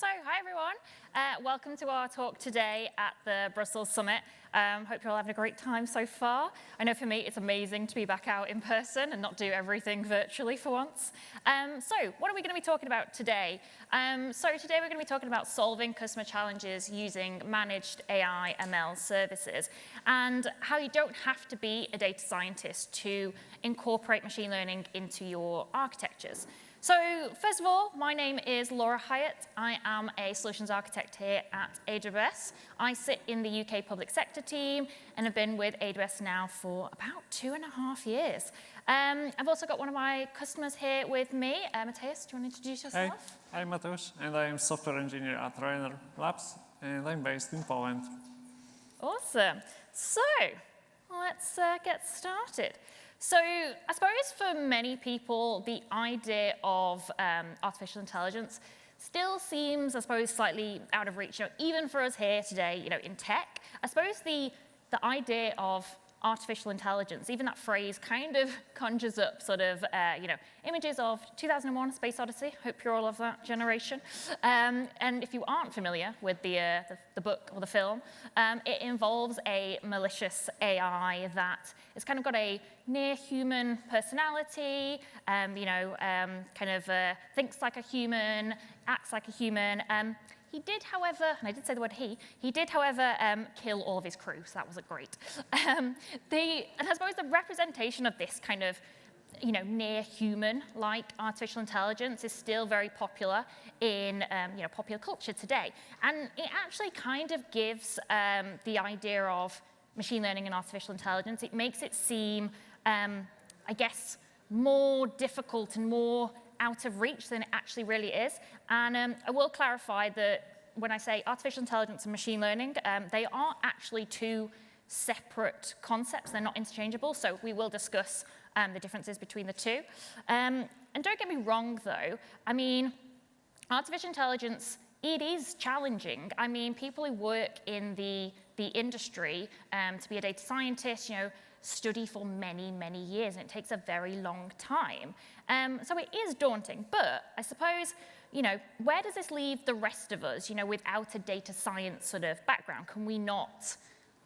So, hi everyone. Welcome to our talk today at the Brussels Summit. Hope you're all having a great time so far. I know for me it's amazing to be back out in person and not do everything virtually for once. So, what are we going to be talking about today? Today we're going to be talking about solving customer challenges using managed AI ML services and how you don't have to be a data scientist to incorporate machine learning into your architectures. So first of all, my name is Laura Hyatt. I am a solutions architect here at AWS. I sit in the UK public sector team and have been with AWS now for about 2.5 years. I've also got one of my customers here with me. Matthias, do you want to introduce yourself? Hey, I'm Mateusz, and I am software engineer at Ryanair Labs, and I'm based in Poland. Awesome. So let's get started. So I suppose for many people, the idea of artificial intelligence still seems, I suppose, slightly out of reach. Even for us here today, in tech, I suppose the idea of artificial intelligence, even that phrase kind of conjures up sort of, images of 2001: Space Odyssey. Hope you're all of that generation. And if you aren't familiar with the book or the film, it involves a malicious AI that has kind of got a near-human personality, thinks like a human, acts like a human. He did, however, and I did say the word he did, however, kill all of his crew, so that wasn't great. And I suppose the representation of this kind of, near-human-like artificial intelligence is still very popular in, popular culture today. And it actually kind of gives the idea of machine learning and artificial intelligence, it makes it seem, I guess, more difficult and more out of reach than it actually really is. And I will clarify that when I say artificial intelligence and machine learning, they are actually two separate concepts. They're not interchangeable, so we will discuss the differences between the two. And don't get me wrong, though. I mean, artificial intelligence, it is challenging. I mean, people who work in the industry to be a data scientist, study for many, many years, and it takes a very long time. So it is daunting, but I suppose, where does this leave the rest of us, without a data science sort of background? Can we not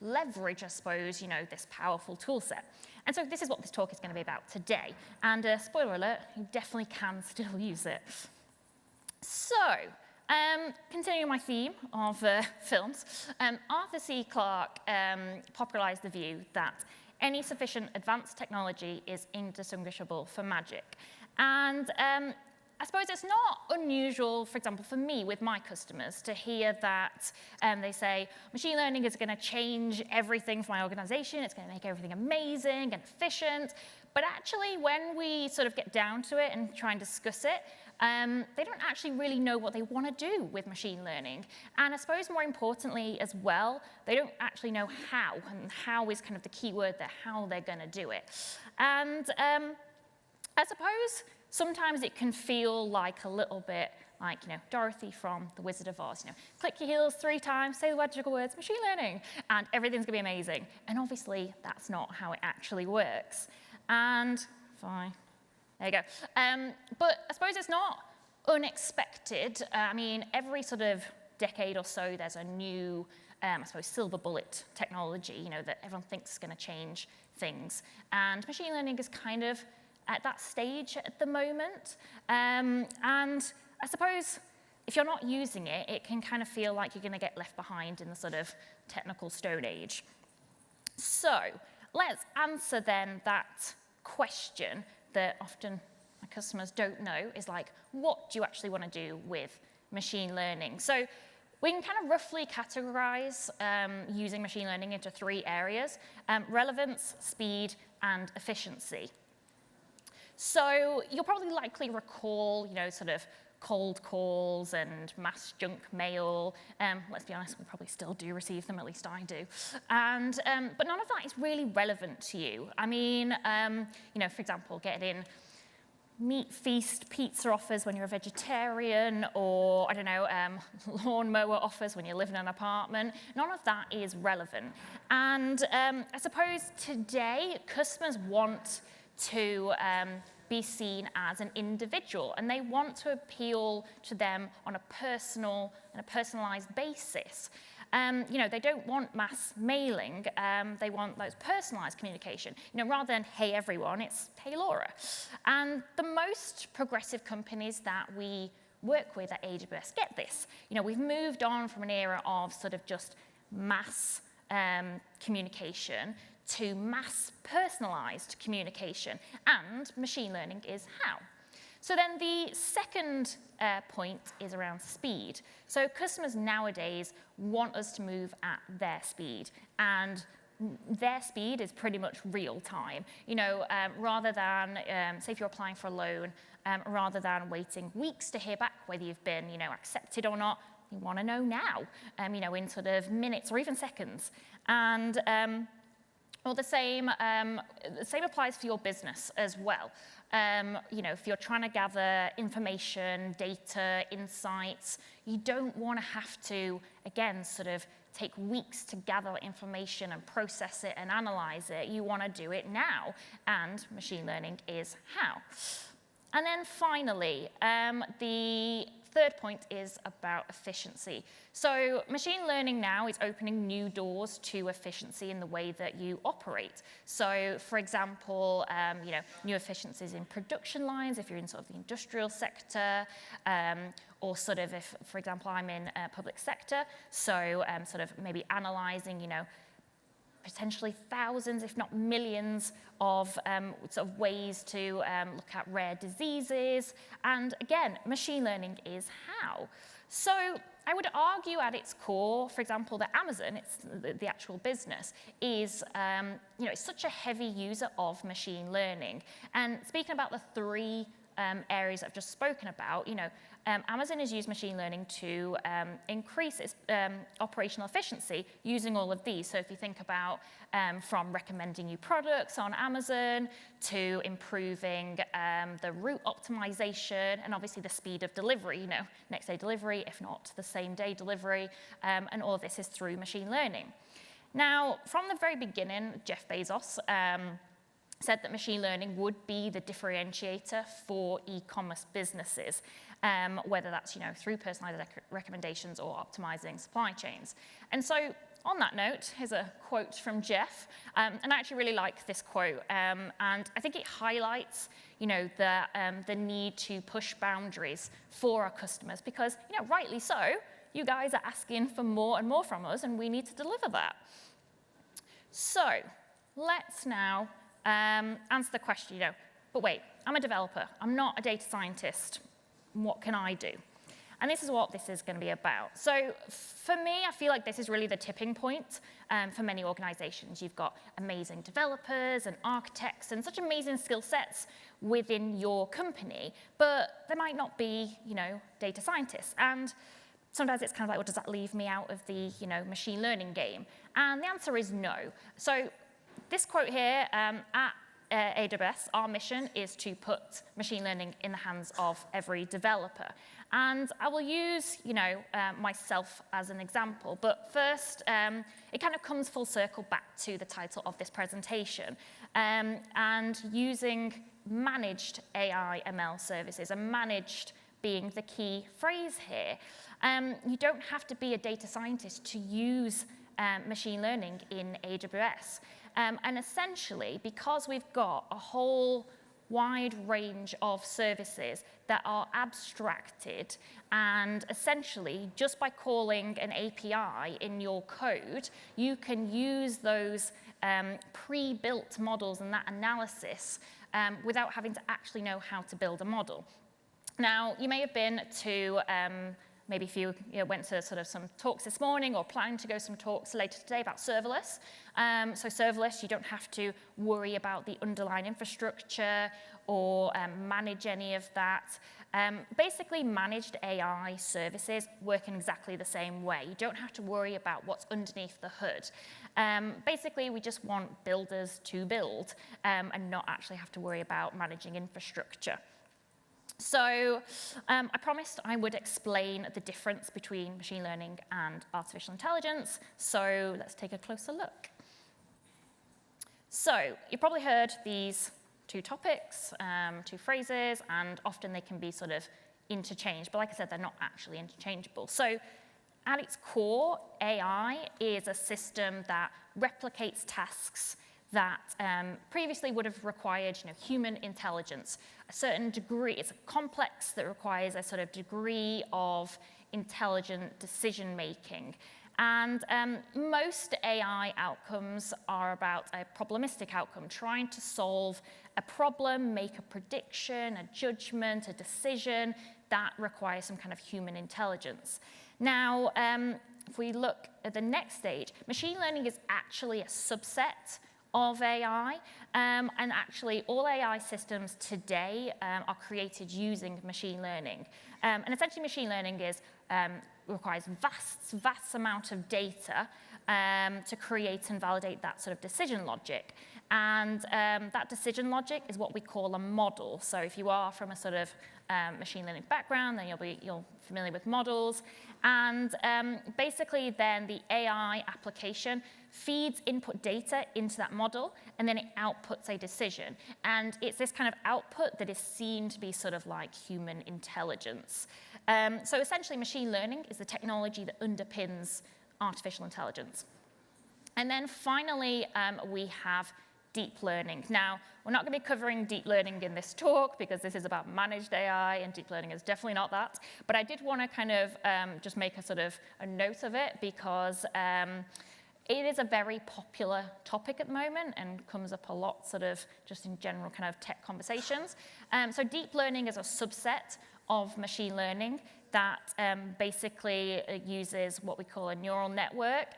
leverage, I suppose, this powerful tool set? And so this is what this talk is going to be about today. And spoiler alert, you definitely can still use it. So, continuing my theme of films, Arthur C. Clarke popularized the view that any sufficient advanced technology is indistinguishable from magic. And I suppose it's not unusual, for example, for me with my customers to hear that they say, machine learning is going to change everything for my organization, it's going to make everything amazing and efficient. But actually, when we sort of get down to it and try and discuss it, they don't actually really know what they want to do with machine learning. And I suppose more importantly as well, they don't actually know how, and how is kind of the key word there, how they're going to do it. And I suppose sometimes it can feel like a little bit like, Dorothy from The Wizard of Oz. Click your heels 3 times, say the magical words, machine learning, and everything's going to be amazing. And obviously, that's not how it actually works. And fine. There you go. But I suppose it's not unexpected. I mean, every sort of decade or so, there's a new, I suppose, silver bullet technology, that everyone thinks is going to change things. And machine learning is kind of at that stage at the moment. And I suppose if you're not using it, it can kind of feel like you're going to get left behind in the sort of technical Stone Age. So let's answer then that question that often my customers don't know is like, what do you actually want to do with machine learning? So we can kind of roughly categorize using machine learning into 3 areas: relevance, speed, and efficiency. So you'll probably likely recall, sort of cold calls and mass junk mail. Let's be honest, we probably still do receive them, at least I do. And but none of that is really relevant to you. I mean, for example, getting meat feast pizza offers when you're a vegetarian, or I don't know, lawnmower offers when you live in an apartment. None of that is relevant. And I suppose today customers want to be seen as an individual, and they want to appeal to them on a personal and a personalized basis. They don't want mass mailing. They want those personalized communication. Rather than, hey, everyone, it's, hey, Laura. And the most progressive companies that we work with at AWS get this. We've moved on from an era of sort of just mass communication to mass personalized communication, and machine learning is how. So then the second point is around speed. So customers nowadays want us to move at their speed, and their speed is pretty much real time. Rather than, say if you're applying for a loan, rather than waiting weeks to hear back whether you've been, accepted or not, you want to know now, in sort of minutes or even seconds. And the same applies for your business as well. If you're trying to gather information, data, insights, you don't want to have to, again, sort of take weeks to gather information and process it and analyze it. You want to do it now, and machine learning is how. And then finally, the third point is about efficiency. So machine learning now is opening new doors to efficiency in the way that you operate. So for example, new efficiencies in production lines, if you're in sort of the industrial sector, or sort of if, for example, I'm in public sector, so sort of maybe analyzing, potentially thousands, if not millions, of sort of ways to look at rare diseases. And again, machine learning is how. So I would argue at its core, for example, that Amazon, it's the actual business, is it's such a heavy user of machine learning. And speaking about the three areas I've just spoken about, Amazon has used machine learning to increase its operational efficiency using all of these. So if you think about from recommending you products on Amazon to improving the route optimization and obviously the speed of delivery, next day delivery, if not the same day delivery, and all of this is through machine learning. Now, from the very beginning, Jeff Bezos said that machine learning would be the differentiator for e-commerce businesses, whether that's through personalized recommendations or optimizing supply chains. And so on that note, here's a quote from Jeff, and I actually really like this quote, and I think it highlights the need to push boundaries for our customers because rightly so, you guys are asking for more and more from us, and we need to deliver that. So let's now answer the question, but wait, I'm a developer. I'm not a data scientist. What can I do? And this is what this is going to be about. So for me, I feel like this is really the tipping point for many organizations. You've got amazing developers and architects and such amazing skill sets within your company, but there might not be, data scientists. And sometimes it's kind of like, well, does that leave me out of the, machine learning game? And the answer is no. So this quote here, at AWS, our mission is to put machine learning in the hands of every developer. And I will use, myself as an example. But first, it kind of comes full circle back to the title of this presentation. And using managed AI ML services, and managed being the key phrase here. You don't have to be a data scientist to use machine learning in AWS. And essentially, because we've got a whole wide range of services that are abstracted, and essentially, just by calling an API in your code, you can use those pre-built models and that analysis without having to actually know how to build a model. Now, you may have been to maybe if you went to sort of some talks this morning or planning to go some talks later today about serverless. So serverless, you don't have to worry about the underlying infrastructure or manage any of that. Basically, managed AI services work in exactly the same way. You don't have to worry about what's underneath the hood. Basically, we just want builders to build and not actually have to worry about managing infrastructure. So I promised I would explain the difference between machine learning and artificial intelligence. So let's take a closer look. So you've probably heard these two topics, two phrases, and often they can be sort of interchanged. But like I said, they're not actually interchangeable. So at its core, AI is a system that replicates tasks that previously would have required human intelligence. A certain degree, it's complex that requires a sort of degree of intelligent decision making. And most AI outcomes are about a problematic outcome, trying to solve a problem, make a prediction, a judgment, a decision that requires some kind of human intelligence. Now, if we look at the next stage, machine learning is actually a subset of AI, and actually all AI systems today are created using machine learning. And essentially machine learning requires vast amount of data to create and validate that sort of decision logic. And that decision logic is what we call a model. So if you are from a sort of machine learning background, then you're familiar with models. And basically then the AI application feeds input data into that model, and then it outputs a decision. And it's this kind of output that is seen to be sort of like human intelligence. So essentially machine learning is the technology that underpins artificial intelligence. And then finally, we have deep learning. Now, we're not going to be covering deep learning in this talk because this is about managed AI, and deep learning is definitely not that. But I did want to kind of just make a sort of a note of it because it is a very popular topic at the moment and comes up a lot sort of just in general kind of tech conversations. So deep learning is a subset of machine learning that basically uses what we call a neural network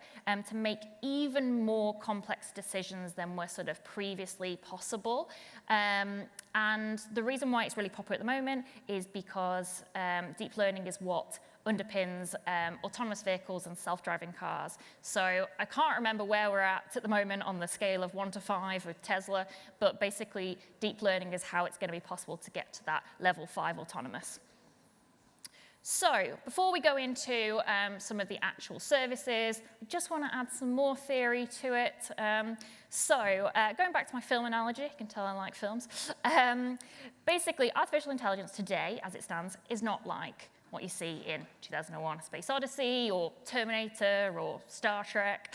to make even more complex decisions than were sort of previously possible. And the reason why it's really popular at the moment is because deep learning is what underpins autonomous vehicles and self-driving cars. So I can't remember where we're at the moment on the scale of 1 to 5 with Tesla, but basically deep learning is how it's going to be possible to get to that level 5 autonomous. So before we go into some of the actual services, I just want to add some more theory to it. Going back to my film analogy, you can tell I like films. Basically, artificial intelligence today, as it stands, is not like what you see in 2001: A Space Odyssey, or Terminator, or Star Trek.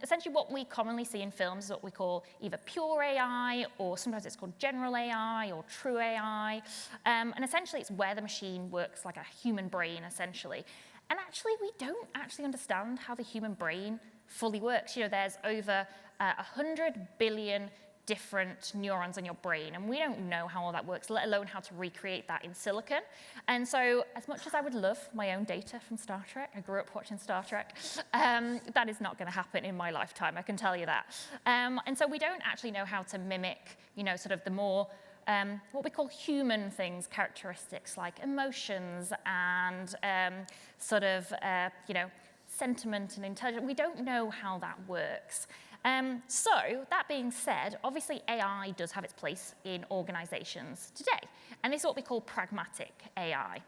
Essentially, what we commonly see in films is what we call either pure AI, or sometimes it's called general AI, or true AI. And essentially, it's where the machine works like a human brain, essentially. And actually, we don't actually understand how the human brain fully works. There's over 100 billion different neurons in your brain, and we don't know how all that works, let alone how to recreate that in silicon. And so as much as I would love my own data from Star Trek, I grew up watching Star Trek, that is not going to happen in my lifetime, I can tell you that. And so we don't actually know how to mimic, sort of the more what we call human things, characteristics like emotions and sentiment and intelligence. We don't know how that works. So that being said, obviously AI does have its place in organizations today. And this is what we call pragmatic AI.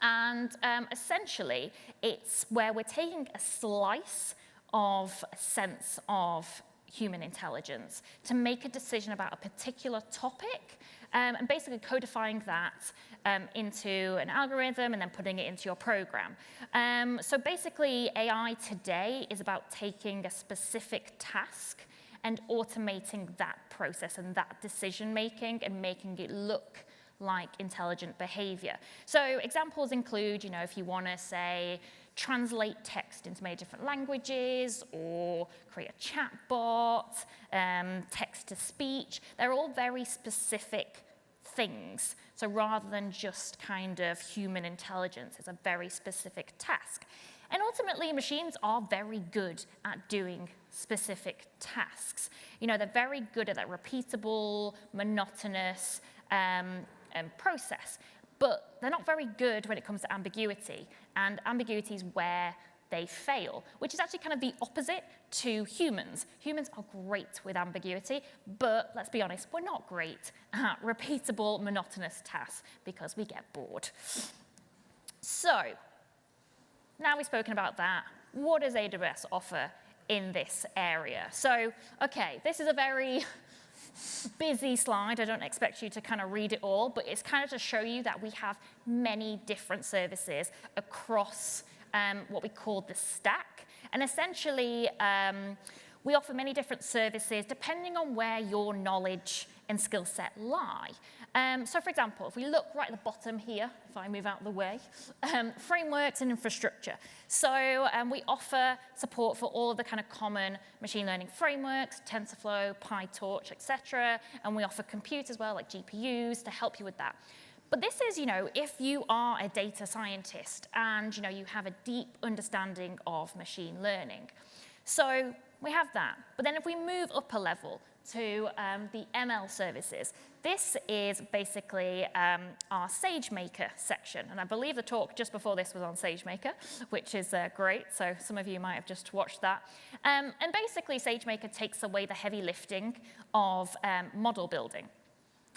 And essentially, it's where we're taking a slice of a sense of human intelligence to make a decision about a particular topic, and basically codifying that into an algorithm and then putting it into your program. So basically, AI today is about taking a specific task and automating that process and that decision making and making it look like intelligent behavior. So examples include, if you want to say, translate text into many different languages, or create a chatbot, text to speech. They're all very specific things. So rather than just kind of human intelligence, it's a very specific task. And ultimately, machines are very good at doing specific tasks. They're very good at that repeatable, monotonous process. But they're not very good when it comes to ambiguity. And ambiguity is where they fail, which is actually kind of the opposite to humans. Humans are great with ambiguity, but let's be honest, we're not great at repeatable, monotonous tasks because we get bored. So now we've spoken about that, what does AWS offer in this area? So, okay, this is a very busy slide. I don't expect you to kind of read it all, but it's kind of to show you that we have many different services across what we call the stack. And essentially, we offer many different services depending on where your knowledge and skill set lie. So for example, if we look right at the bottom here, if I move out of the way, frameworks and infrastructure. So we offer support for all of the kind of common machine learning frameworks, TensorFlow, PyTorch, etc. And we offer compute as well, like GPUs, to help you with that. But this is, if you are a data scientist and, you have a deep understanding of machine learning. So we have that. But then if we move up a level to the ML services, this is basically our SageMaker section. And I believe the talk just before this was on SageMaker, which is great. So some of you might have just watched that. And basically, SageMaker takes away the heavy lifting of model building.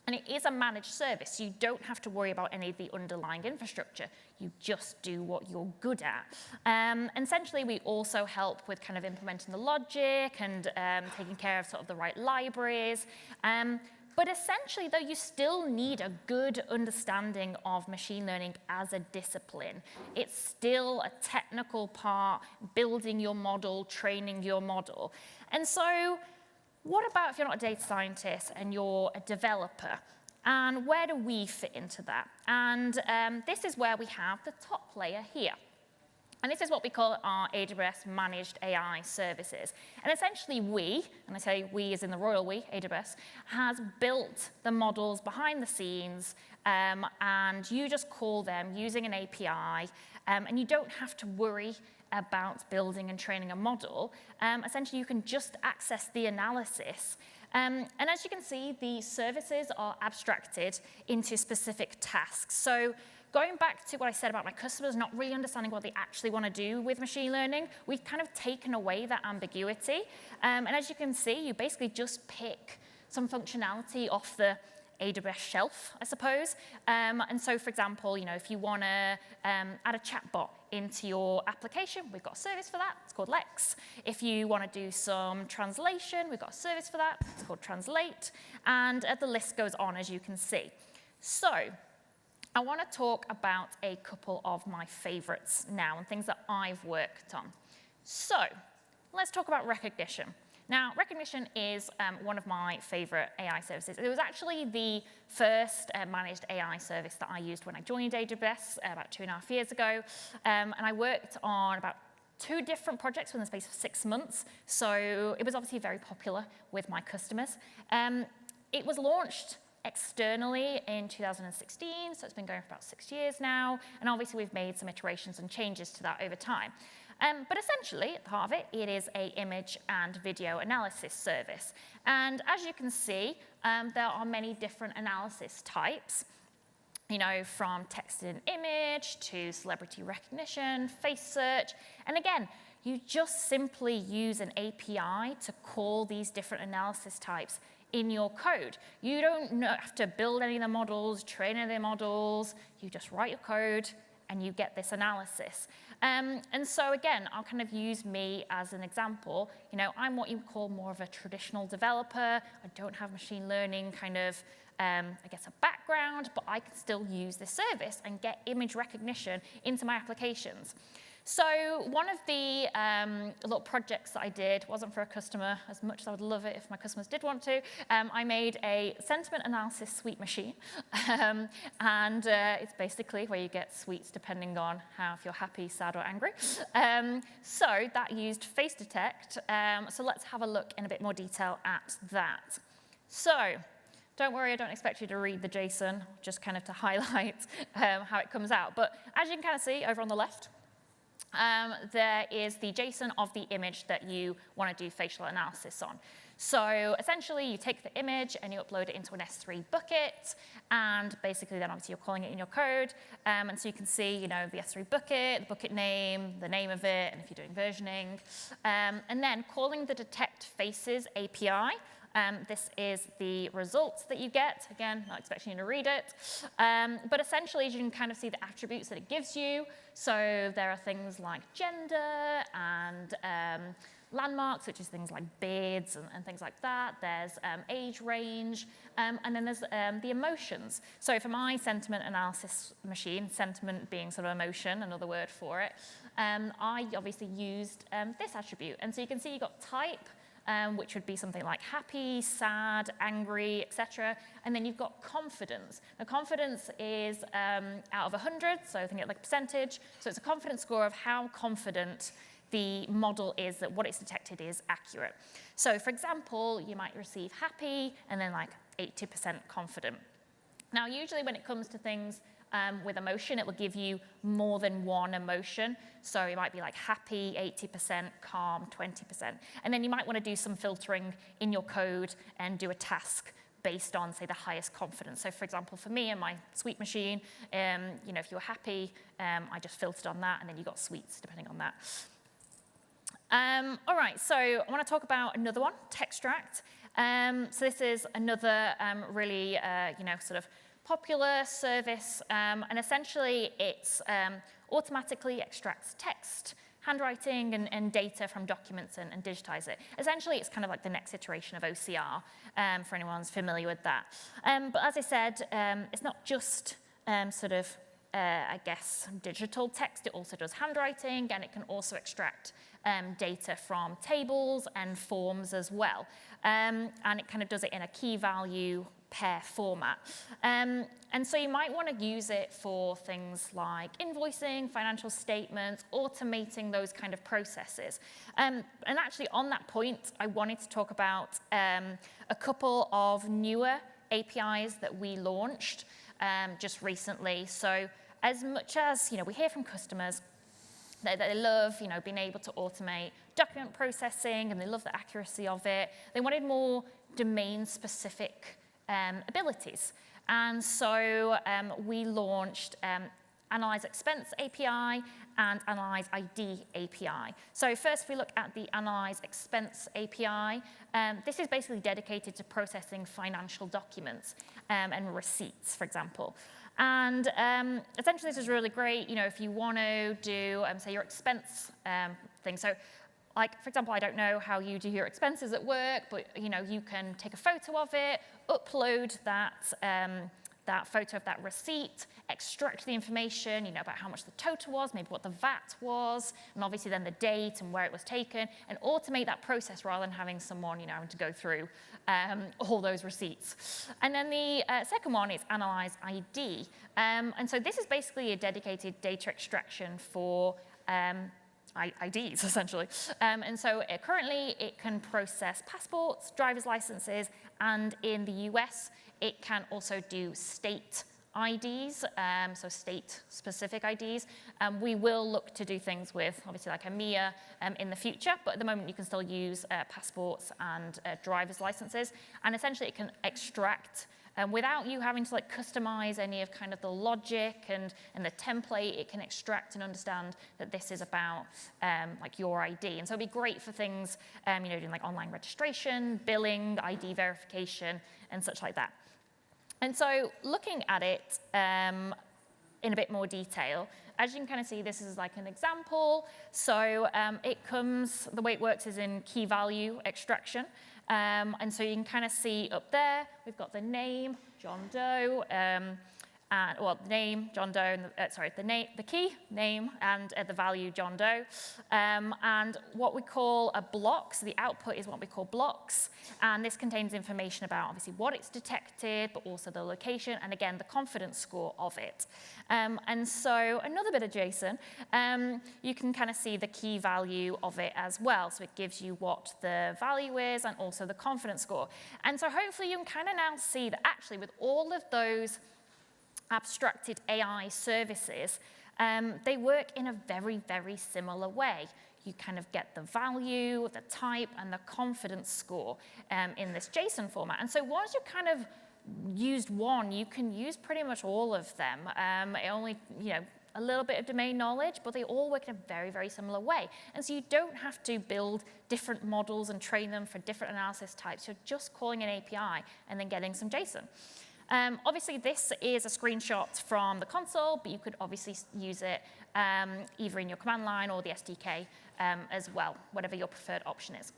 And it is a managed service. You don't have to worry about any of the underlying infrastructure. You just do what you're good at. And essentially, we also help with kind of implementing the logic and taking care of sort of the right libraries. But essentially, though, you still need a good understanding of machine learning as a discipline. It's still a technical part, building your model, training your model. And so what about if you're not a data scientist and you're a developer? And where do we fit into that? And this is where we have the top layer here. And this is what we call our AWS Managed AI Services. And essentially we, and I say we as in the royal we, AWS, has built the models behind the scenes, and you just call them using an API, and you don't have to worry about building and training a model. Essentially, you can just access the analysis. And as you can see, the services are abstracted into specific tasks. So going back to what I said about my customers not really understanding what they actually want to do with machine learning, we've kind of taken away that ambiguity. And as you can see, you basically just pick some functionality off the AWS shelf, I suppose. And so, for example, if you want to add a chatbot into your application, we've got a service for that. It's called Lex. If you want to do some translation, we've got a service for that. It's called Translate. And the list goes on, as you can see. So I want to talk about a couple of my favorites now and things that I've worked on. So let's talk about Rekognition. Now, Rekognition is one of my favorite AI services. It was actually the first managed AI service that I used when I joined AWS about 2.5 years ago. And I worked on about 2 different projects within the space of 6 months. So it was obviously very popular with my customers. It was launched externally in 2016, so it's been going for about 6 years now. And obviously, we've made some iterations and changes to that over time. But essentially, at the heart of it, it is an image and video analysis service. And as you can see, there are many different analysis types, from text and image to celebrity recognition, face search. And again, you just simply use an API to call these different analysis types in your code. You don't have to build any of the models, train any of the models. You just write your code, and you get this analysis. And so again, I'll kind of use me as an example. I'm what you call more of a traditional developer. I don't have machine learning kind of, a background, but I can still use this service and get image recognition into my applications. So one of the little projects that I did wasn't for a customer, as much as I would love it if my customers did want to. I made a sentiment analysis suite machine. And it's basically where you get sweets depending on if you're happy, sad, or angry. So that used face detect. So let's have a look in a bit more detail at that. So don't worry, I don't expect you to read the JSON, just kind of to highlight how it comes out. But as you can kind of see over on the left, there is the JSON of the image that you want to do facial analysis on. So essentially, you take the image and you upload it into an S3 bucket, and basically then obviously you're calling it in your code. And so you can see, the S3 bucket, the bucket name, the name of it, and if you're doing versioning. And then calling the detect faces API. This is the results that you get. Again, not expecting you to read it. But essentially, you can kind of see the attributes that it gives you. So there are things like gender and landmarks, which is things like beards and things like that. There's age range, and then there's the emotions. So for my sentiment analysis machine, sentiment being sort of emotion, another word for it, I obviously used this attribute. And so you can see you've got type, which would be something like happy, sad, angry, etc. And then you've got confidence. Now, confidence is out of 100, so think it like a percentage. So it's a confidence score of how confident the model is that what it's detected is accurate. So for example, you might receive happy and then like 80% confident. Now, usually when it comes to things with emotion, it will give you more than one emotion. So it might be like happy, 80%, calm, 20%. And then you might want to do some filtering in your code and do a task based on, say, the highest confidence. So for example, for me and my sweet machine, if you're happy, I just filtered on that, and then you got sweets depending on that. All right, so I want to talk about another one, Textract. So this is another really, sort of popular service, and essentially it automatically extracts text, handwriting, and data from documents and digitize it. Essentially, it's kind of like the next iteration of OCR, for anyone who's familiar with that. But as I said, it's not just digital text. It also does handwriting, and it can also extract data from tables and forms as well. And it kind of does it in a key value pair format. And so you might want to use it for things like invoicing, financial statements, automating those kind of processes. And actually on that point, I wanted to talk about a couple of newer APIs that we launched just recently. So as much as we hear from customers that they love being able to automate document processing, and they love the accuracy of it, they wanted more domain-specific abilities. And so we launched Analyze Expense API and Analyze ID API. So first, if we look at the Analyze Expense API, this is basically dedicated to processing financial documents and receipts, for example. And essentially, this is really great, if you want to do, say, your expense thing. So, like, for example, I don't know how you do your expenses at work, but, you can take a photo of it, upload that photo of that receipt, extract the information, about how much the total was, maybe what the VAT was, and obviously then the date and where it was taken, and automate that process rather than having someone, having to go through all those receipts. And then the second one is Analyze ID. And so this is basically a dedicated data extraction for IDs, essentially. And so currently it can process passports, driver's licenses, and in the US, it can also do state IDs, so state-specific IDs. We will look to do things with, obviously, like EMEA in the future, but at the moment you can still use passports and driver's licenses. And essentially it can extract without you having to customize any of kind of the logic and the template. It can extract and understand that this is about your ID. And so it'd be great for things, doing like online registration, billing, ID verification, and such like that. And so looking at it in a bit more detail, as you can kind of see, this is like an example. So the way it works is in key value extraction. And so you can kind of see up there, we've got the name, John Doe, the name, John Doe, and the key, name, and the value, John Doe. And what we call a block, so the output is what we call blocks. And this contains information about, obviously, what it's detected, but also the location, and again, the confidence score of it. And so another bit of JSON, you can kind of see the key value of it as well. So it gives you what the value is and also the confidence score. And so hopefully you can kind of now see that actually with all of those abstracted AI services, they work in a very, very similar way. You kind of get the value, the type, and the confidence score in this JSON format. And so once you've kind of used one, you can use pretty much all of them. It only, a little bit of domain knowledge, but they all work in a very, very similar way. And so you don't have to build different models and train them for different analysis types. You're just calling an API and then getting some JSON. Obviously, this is a screenshot from the console, but you could obviously use it either in your command line or the SDK as well, whatever your preferred option is.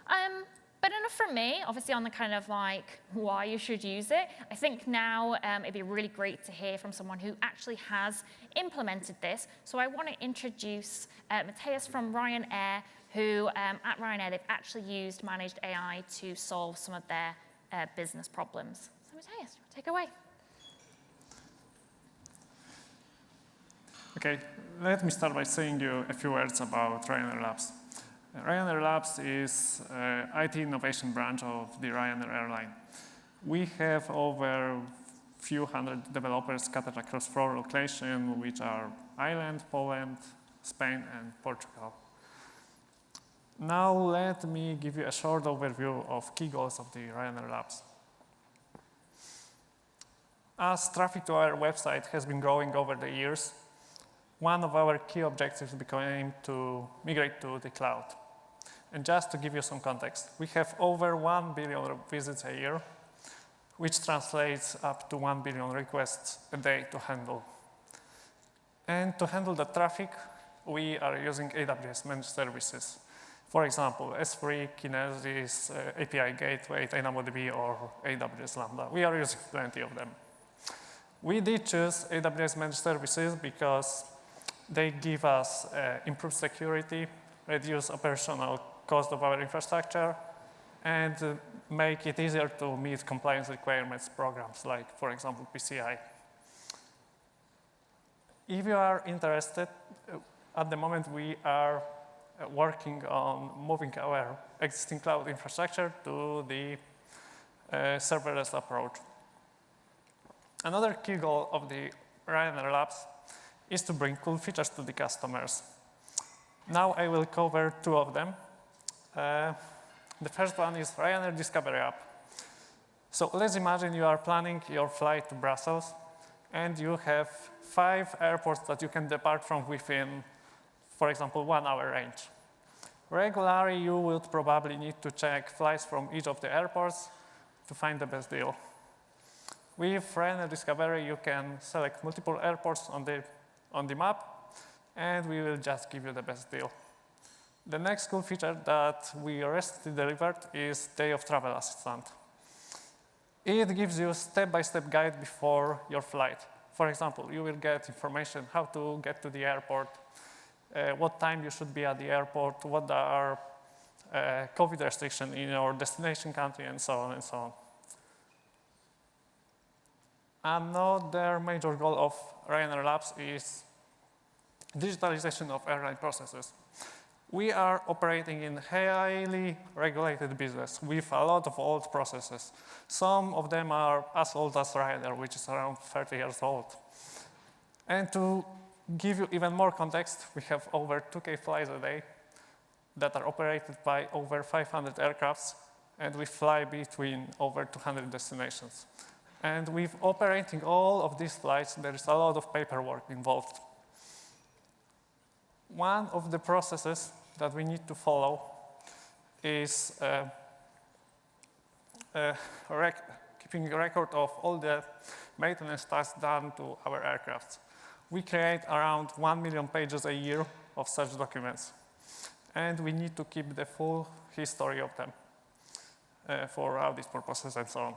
But enough from me, obviously, on the kind of like why you should use it. I think now it'd be really great to hear from someone who actually has implemented this. So I want to introduce Matthias from Ryanair, who at Ryanair, they've actually used managed AI to solve some of their business problems. So Matthias, take it away. Okay, let me start by saying you a few words about Ryanair Labs. Ryanair Labs is an IT innovation branch of the Ryanair airline. We have over few hundred developers scattered across 4 locations, which are Ireland, Poland, Spain, and Portugal. Now let me give you a short overview of key goals of the Ryanair Labs. As traffic to our website has been growing over the years, one of our key objectives became to migrate to the cloud. And just to give you some context, we have over 1 billion visits a year, which translates up to 1 billion requests a day to handle. And to handle the traffic, we are using AWS managed services. For example, S3, Kinesis, API Gateway, DynamoDB, or AWS Lambda. We are using plenty of them. We did choose AWS managed services because they give us improved security, reduce operational cost of our infrastructure, and make it easier to meet compliance requirements programs like, for example, PCI. If you are interested, at the moment we are working on moving our existing cloud infrastructure to the serverless approach. Another key goal of the Ryanair Labs is to bring cool features to the customers. Now I will cover 2 of them. The first one is Ryanair Discovery app. So let's imagine you are planning your flight to Brussels, and you have 5 airports that you can depart from within, for example, 1 hour range. Regularly, you would probably need to check flights from each of the airports to find the best deal. With Ryanair Discovery, you can select multiple airports on the map, and we will just give you the best deal. The next cool feature that we recently delivered is Day of Travel Assistant. It gives you a step-by-step guide before your flight. For example, you will get information how to get to the airport, what time you should be at the airport, what are COVID restrictions in your destination country, and so on and so on. Another major goal of Ryanair Labs is digitalization of airline processes. We are operating in a highly regulated business with a lot of old processes. Some of them are as old as Ryanair, which is around 30 years old. And to give you even more context, we have over 2K flights a day that are operated by over 500 aircrafts, and we fly between over 200 destinations. And with operating all of these flights, there is a lot of paperwork involved. One of the processes that we need to follow is keeping a record of all the maintenance tasks done to our aircrafts. We create around 1 million pages a year of such documents, and we need to keep the full history of them for audit purposes and so on.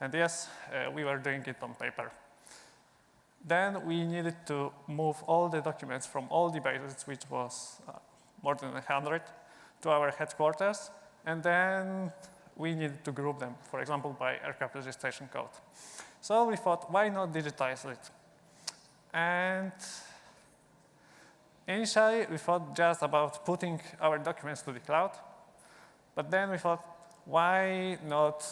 And yes, we were doing it on paper. Then we needed to move all the documents from all the bases, which was more than 100, to our headquarters. And then we needed to group them, for example, by aircraft registration code. So we thought, why not digitize it? And initially, we thought just about putting our documents to the cloud. But then we thought, why not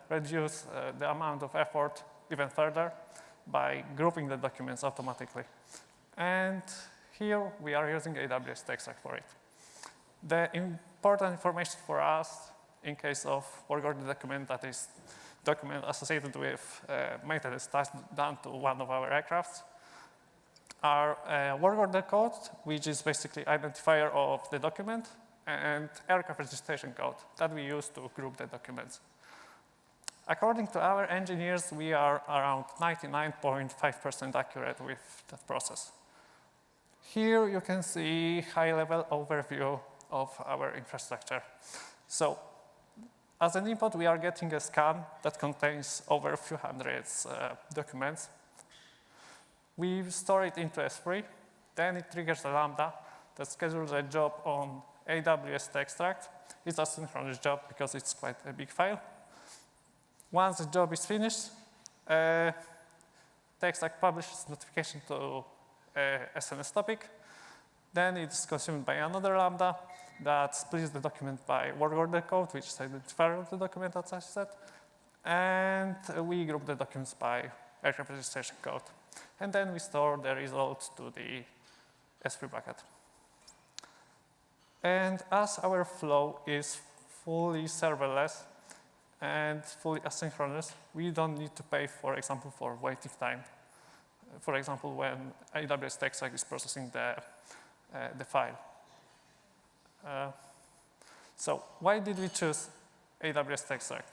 reduce the amount of effort even further by grouping the documents automatically? And here we are using AWS Textract for it. The important information for us in case of workorder document, that is document associated with maintenance tasks done to one of our aircrafts, are workorder code, which is basically identifier of the document, and aircraft registration code that we use to group the documents. According to our engineers, we are around 99.5% accurate with that process. Here you can see high-level overview of our infrastructure. So as an input, we are getting a scan that contains over a few hundreds documents. We store it into S3, then it triggers a Lambda that schedules a job on AWS Textract. It's a synchronous job because it's quite a big file. Once the job is finished, Textract publishes notification to SNS topic. Then it's consumed by another Lambda that splits the document by workorder code, which is the identifier of the document, as I said. And we group the documents by aircraft registration code. And then we store the results to the S3 bucket. And as our flow is fully serverless and fully asynchronous, we don't need to pay, for example, for waiting time. For example, when AWS Textract is processing the file. So why did we choose AWS Textract?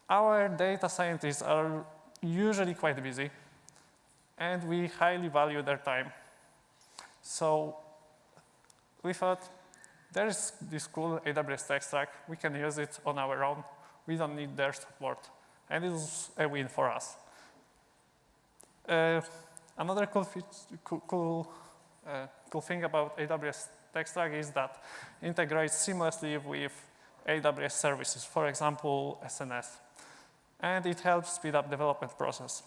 Our data scientists are usually quite busy, and we highly value their time. So we thought, there is this cool AWS Textract. We can use it on our own. We don't need their support. And it was a win for us. Another cool thing about AWS Textract is that it integrates seamlessly with AWS services, for example, SNS. And it helps speed up development process.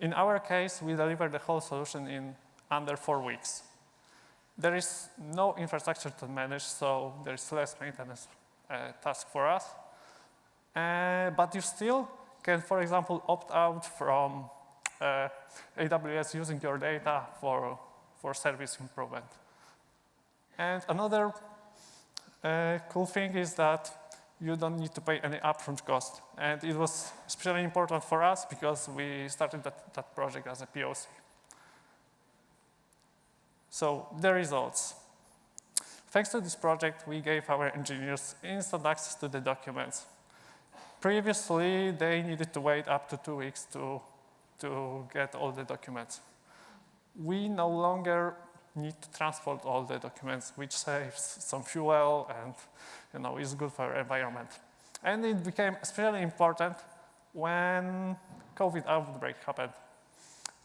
In our case, we delivered the whole solution in under 4 weeks. There is no infrastructure to manage, so there is less maintenance task for us. But you still can, for example, opt out from AWS using your data for service improvement. And another cool thing is that you don't need to pay any upfront cost. And it was especially important for us because we started that project as a POC. So the results. Thanks to this project, we gave our engineers instant access to the documents. Previously, they needed to wait up to 2 weeks to get all the documents. We no longer need to transport all the documents, which saves some fuel and is good for our environment. And it became especially important when COVID outbreak happened,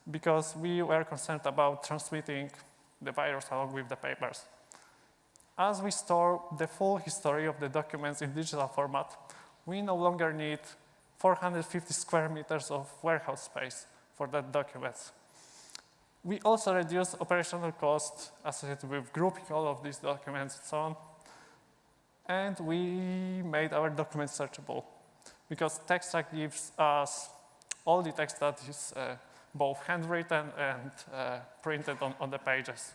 because we were concerned about transmitting the virus along with the papers. As we store the full history of the documents in digital format, we no longer need 450 square meters of warehouse space for that documents. We also reduce operational costs associated with grouping all of these documents and so on. And we made our documents searchable, because Textract gives us all the text that is both handwritten and printed on the pages.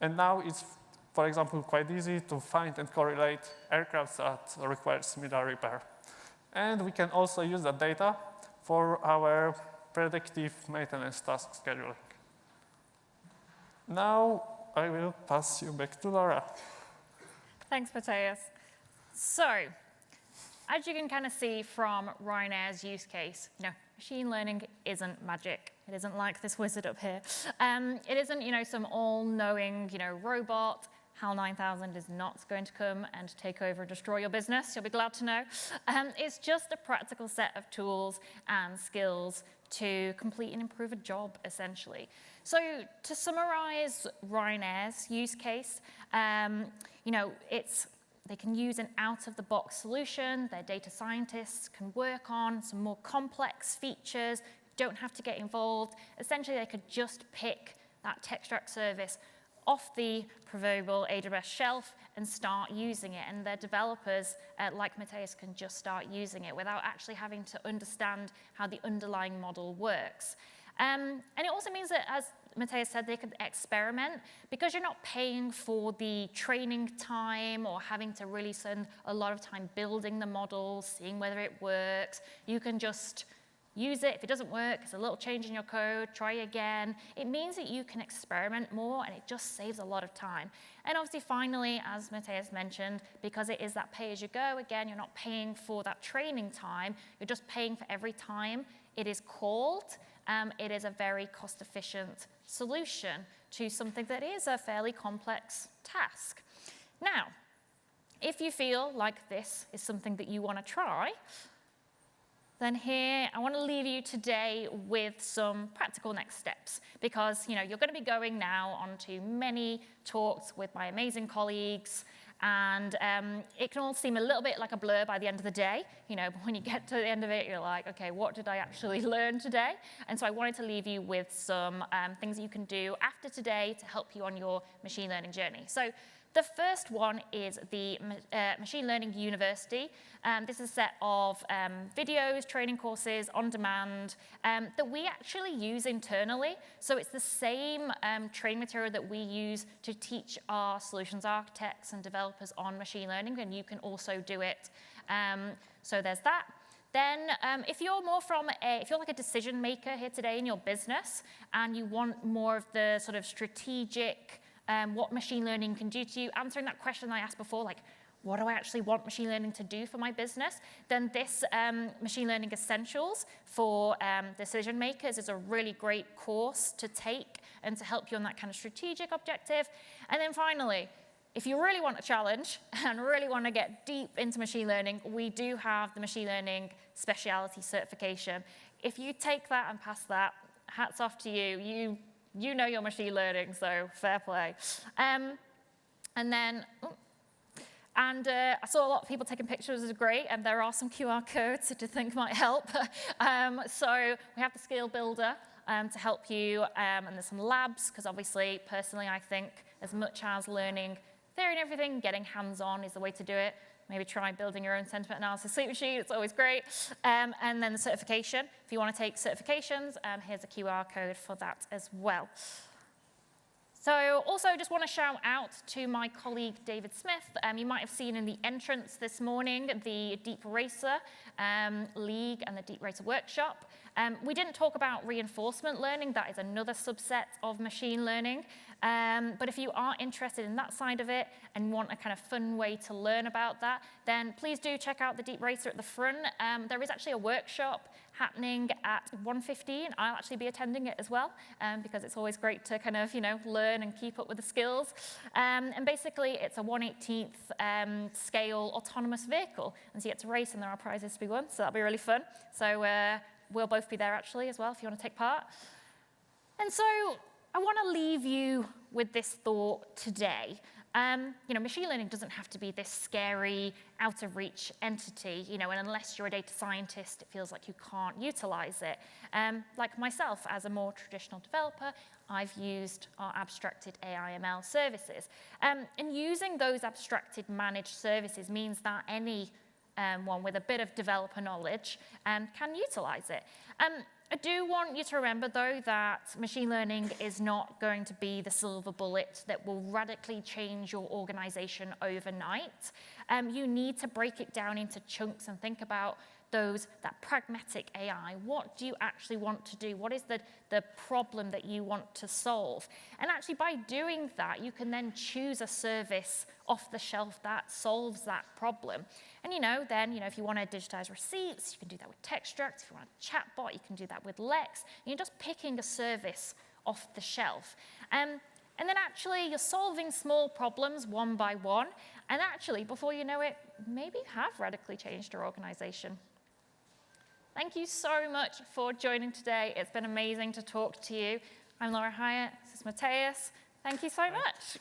And now it's, for example, quite easy to find and correlate aircraft that require similar repair. And we can also use that data for our predictive maintenance task scheduling. Now I will pass you back to Laura. Thanks, Matthias. So, as you can kind of see from Ryanair's use case, machine learning isn't magic. It isn't like this wizard up here. It isn't, some all-knowing, robot. HAL 9000 is not going to come and take over and destroy your business. You'll be glad to know. It's just a practical set of tools and skills to complete and improve a job, essentially. So to summarize Ryanair's use case, they can use an out-of-the-box solution. Their data scientists can work on some more complex features, don't have to get involved. Essentially, they could just pick that Textract service off the proverbial AWS shelf and start using it. And their developers, like Matthias, can just start using it without actually having to understand how the underlying model works. And it also means that, as Matthias said, they could experiment, because you're not paying for the training time or having to really spend a lot of time building the model, seeing whether it works. You can just use it. If it doesn't work, it's a little change in your code, try again. It means that you can experiment more, and it just saves a lot of time. And obviously, finally, as Matthias mentioned, because it is that pay-as-you-go, again, you're not paying for that training time, you're just paying for every time it is called. It is a very cost-efficient solution to something that is a fairly complex task. Now, if you feel like this is something that you want to try, then here I want to leave you today with some practical next steps, because you're going to be going now on to many talks with my amazing colleagues, and it can all seem a little bit like a blur by the end of the day. But when you get to the end of it, you're like, okay, what did I actually learn today? And so I wanted to leave you with some things that you can do after today to help you on your machine learning journey. So the first one is the Machine Learning University. This is a set of videos, training courses on demand that we actually use internally. So it's the same training material that we use to teach our solutions architects and developers on machine learning, and you can also do it. So there's that. Then if you're like a decision maker here today in your business, and you want more of the sort of strategic what machine learning can do to you, answering that question I asked before, like, what do I actually want machine learning to do for my business? Then this Machine Learning Essentials for decision makers is a really great course to take and to help you on that kind of strategic objective. And then finally, if you really want a challenge and really want to get deep into machine learning, we do have the Machine Learning Specialty Certification. If you take that and pass that, hats off to you. You know your machine learning, so fair play. I saw a lot of people taking pictures, which is great, and there are some QR codes that I think might help. So we have the skill builder to help you, and there's some labs, because obviously, personally, I think as much as learning theory and everything, getting hands-on is the way to do it. Maybe try building your own sentiment analysis sleep machine. It's always great. And then the certification. If you want to take certifications, here's a QR code for that as well. So also just want to shout out to my colleague, David Smith. You might have seen in the entrance this morning the Deep Racer League and the Deep Racer Workshop. We didn't talk about reinforcement learning. That is another subset of machine learning. But if you are interested in that side of it and want a kind of fun way to learn about that, then please do check out the Deep Racer at the front. There is actually a workshop happening at 1:15. I'll actually be attending it as well, because it's always great to kind of, learn and keep up with the skills. And basically, it's a 1/18th scale autonomous vehicle. And so you get to race, and there are prizes to be won, so that'll be really fun. So we'll both be there, actually, as well, if you want to take part. And so I want to leave you with this thought today. Machine learning doesn't have to be this scary, out-of-reach entity, and unless you're a data scientist, it feels like you can't utilize it. Like myself, as a more traditional developer, I've used our abstracted AI ML services. And using those abstracted managed services means that anyone with a bit of developer knowledge can utilize it. I do want you to remember, though, that machine learning is not going to be the silver bullet that will radically change your organization overnight. You need to break it down into chunks and think about that pragmatic AI. What do you actually want to do? What is the problem that you want to solve? And actually, by doing that, you can then choose a service off the shelf that solves that problem. And then, if you want to digitize receipts, you can do that with Textract. If you want a chatbot, you can do that with Lex. And you're just picking a service off the shelf. And then actually, you're solving small problems one by one. And actually, before you know it, maybe you have radically changed your organization. Thank you so much for joining today. It's been amazing to talk to you. I'm Laura Hyatt. This is Matthias. Thank you so much.